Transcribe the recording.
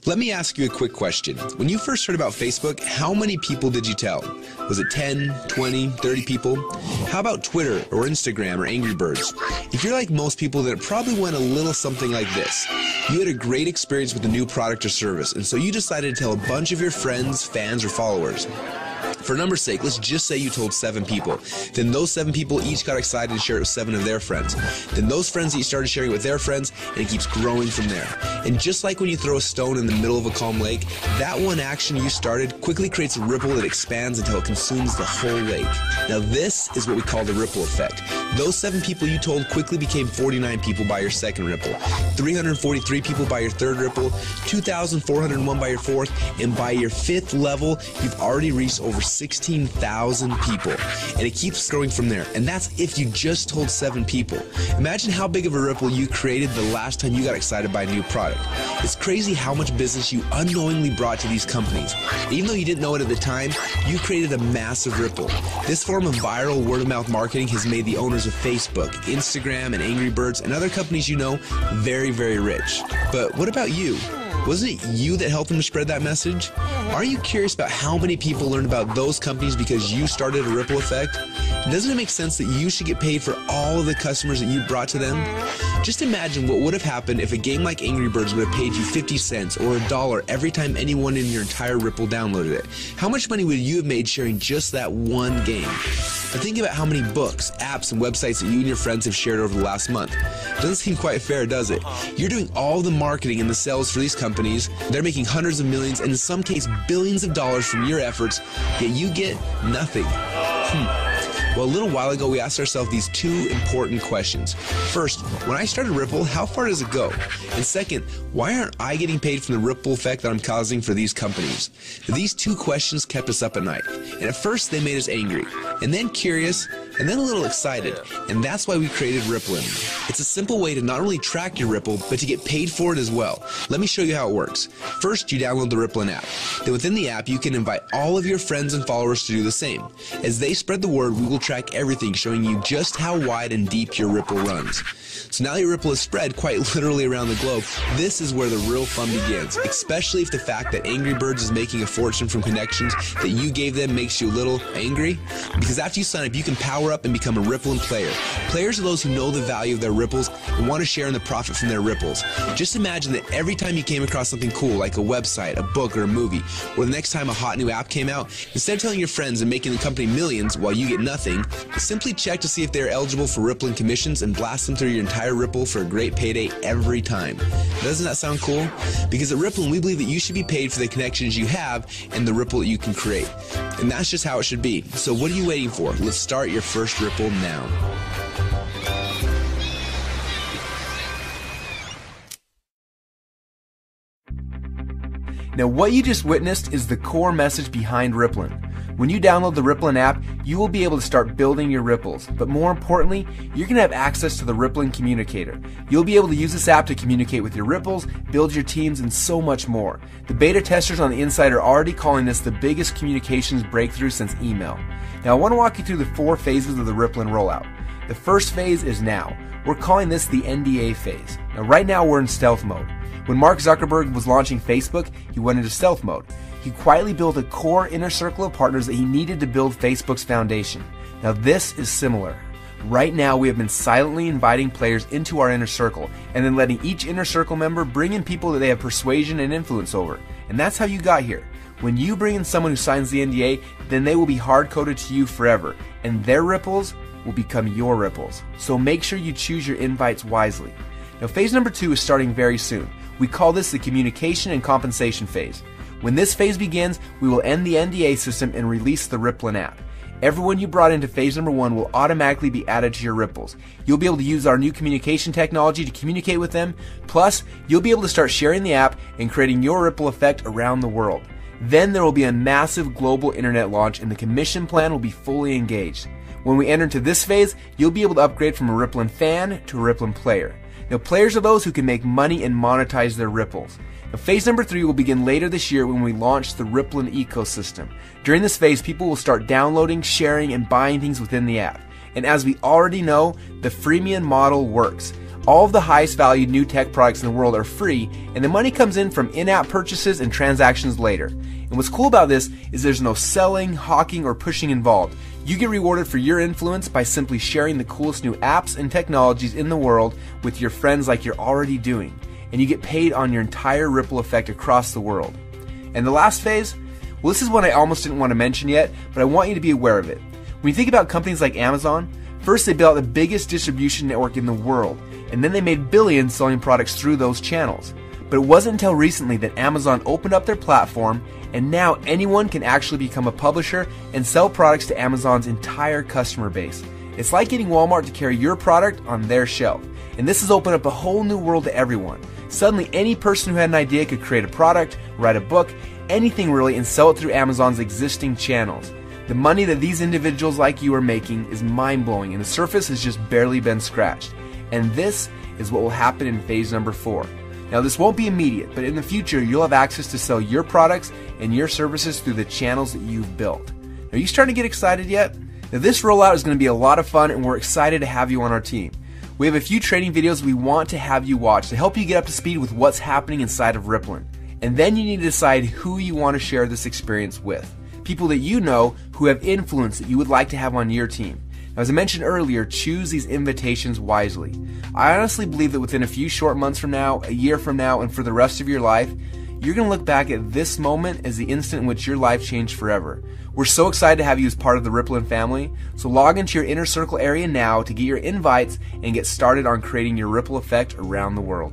Let me ask you a quick question. When you first heard about Facebook, how many people did you tell? Was it 10, 20, 30 people? How about Twitter or Instagram or Angry Birds? If you're like most people, then it probably went a little something like this. You had a great experience with a new product or service, and so you decided to tell a bunch of your friends, fans, or followers. For numbers' sake, let's just say you told 7 people. Then those 7 people each got excited and shared it with 7 of their friends. Then those friends each started sharing it with their friends, and it keeps growing from there. And just like when you throw a stone in the middle of a calm lake, that one action you started quickly creates a ripple that expands until it consumes the whole lake. Now this is what we call the ripple effect. Those 7 people you told quickly became 49 people by your second ripple, 343 people by your third ripple, 2,401 by your fourth, and by your 5th level, you've already reached over 16,000 people, and it keeps growing from there. And that's if you just told 7 people. Imagine how big of a ripple you created the last time you got excited by a new product. It's crazy how much business you unknowingly brought to these companies. Even though you didn't know it at the time, you created a massive ripple. This form of viral word-of-mouth marketing has made the owners of Facebook, Instagram, and Angry Birds, and other companies you know very, very rich. But what about you? Wasn't it you that helped them to spread that message? Are you curious about how many people learned about those companies because you started a ripple effect? Doesn't it make sense that you should get paid for all of the customers that you brought to them? Just imagine what would have happened if a game like Angry Birds would have paid you 50 cents or $1 every time anyone in your entire Ripple downloaded it. How much money would you have made sharing just that one game? Now think about how many books, apps, and websites that you and your friends have shared over the last month. Doesn't seem quite fair, does it? You're doing all the marketing and the sales for these companies. They're making hundreds of millions and in some cases billions of dollars from your efforts, yet you get nothing. Well, a little while ago, we asked ourselves these 2 important questions. First, when I started Ripple, how far does it go? And second, why aren't I getting paid from the ripple effect that I'm causing for these companies? These 2 questions kept us up at night. And at first, they made us angry, and then curious, and then a little excited. And that's why we created Rippln. It's a simple way to not only track your Ripple, but to get paid for it as well. Let me show you how it works. First, you download the Rippln app. Then within the app, you can invite all of your friends and followers to do the same. As they spread the word, we will track everything, showing you just how wide and deep your Ripple runs. So now your Ripple is spread quite literally around the globe. This is where the real fun begins, especially if the fact that Angry Birds is making a fortune from connections that you gave them makes you a little angry. Because after you sign up, you can power up and become a Rippln player. Players are those who know the value of their ripples and want to share in the profit from their ripples. Just imagine that every time you came across something cool, like a website, a book, or a movie, or the next time a hot new app came out, instead of telling your friends and making the company millions while you get nothing, simply check to see if they're eligible for Rippln commissions and blast them through your entire Ripple for a great payday every time. Doesn't that sound cool? Because at Rippln, we believe that you should be paid for the connections you have and the ripple that you can create. And that's just how it should be. So what are you waiting for? Let's start your first Ripple now. Now what you just witnessed is the core message behind Rippln. When you download the Rippln app, you will be able to start building your ripples. But more importantly, you're going to have access to the Rippln communicator. You'll be able to use this app to communicate with your ripples, build your teams, and so much more. The beta testers on the inside are already calling this the biggest communications breakthrough since email. Now I want to walk you through the 4 phases of the Rippln rollout. The first phase is now. We're calling this the NDA phase. Now right now we're in stealth mode. When Mark Zuckerberg was launching Facebook, he went into stealth mode. He quietly built a core inner circle of partners that he needed to build Facebook's foundation. Now this is similar. Right now we have been silently inviting players into our inner circle and then letting each inner circle member bring in people that they have persuasion and influence over. And that's how you got here. When you bring in someone who signs the NDA, then they will be hard-coded to you forever, and their ripples will become your ripples. So make sure you choose your invites wisely. Now phase number 2 is starting very soon. We call this the communication and compensation phase. When this phase begins, we will end the NDA system and release the Rippln app. Everyone you brought into phase number 1 will automatically be added to your ripples. You'll be able to use our new communication technology to communicate with them. Plus, you'll be able to start sharing the app and creating your ripple effect around the world. Then there will be a massive global internet launch and the commission plan will be fully engaged. When we enter into this phase, you'll be able to upgrade from a Rippln fan to a Rippln player. Now, players are those who can make money and monetize their ripples. Now, phase number 3 will begin later this year when we launch the Rippln ecosystem. During this phase, people will start downloading, sharing, and buying things within the app. And as we already know, the freemium model works. All of the highest valued new tech products in the world are free, and the money comes in from in-app purchases and transactions later. And what's cool about this is there's no selling, hawking, or pushing involved. You get rewarded for your influence by simply sharing the coolest new apps and technologies in the world with your friends like you're already doing. And you get paid on your entire ripple effect across the world. And the last phase? Well, this is one I almost didn't want to mention yet, but I want you to be aware of it. When you think about companies like Amazon, first they built out the biggest distribution network in the world, and then they made billions selling products through those channels. But it wasn't until recently that Amazon opened up their platform, and now anyone can actually become a publisher and sell products to Amazon's entire customer base. It's like getting Walmart to carry your product on their shelf. And this has opened up a whole new world to everyone. Suddenly, any person who had an idea could create a product, write a book, anything really, and sell it through Amazon's existing channels. The money that these individuals like you are making is mind-blowing, and the surface has just barely been scratched. And this is what will happen in phase number 4. Now, this won't be immediate, but in the future, you'll have access to sell your products and your services through the channels that you've built. Are you starting to get excited yet? Now, this rollout is going to be a lot of fun, and we're excited to have you on our team. We have a few training videos we want to have you watch to help you get up to speed with what's happening inside of Rippln. And then you need to decide who you want to share this experience with. People that you know who have influence that you would like to have on your team. Now, as I mentioned earlier, choose these invitations wisely. I honestly believe that within a few short months from now, a year from now, and for the rest of your life, you're going to look back at this moment as the instant in which your life changed forever. We're so excited to have you as part of the Rippln family, so log into your inner circle area now to get your invites and get started on creating your ripple effect around the world.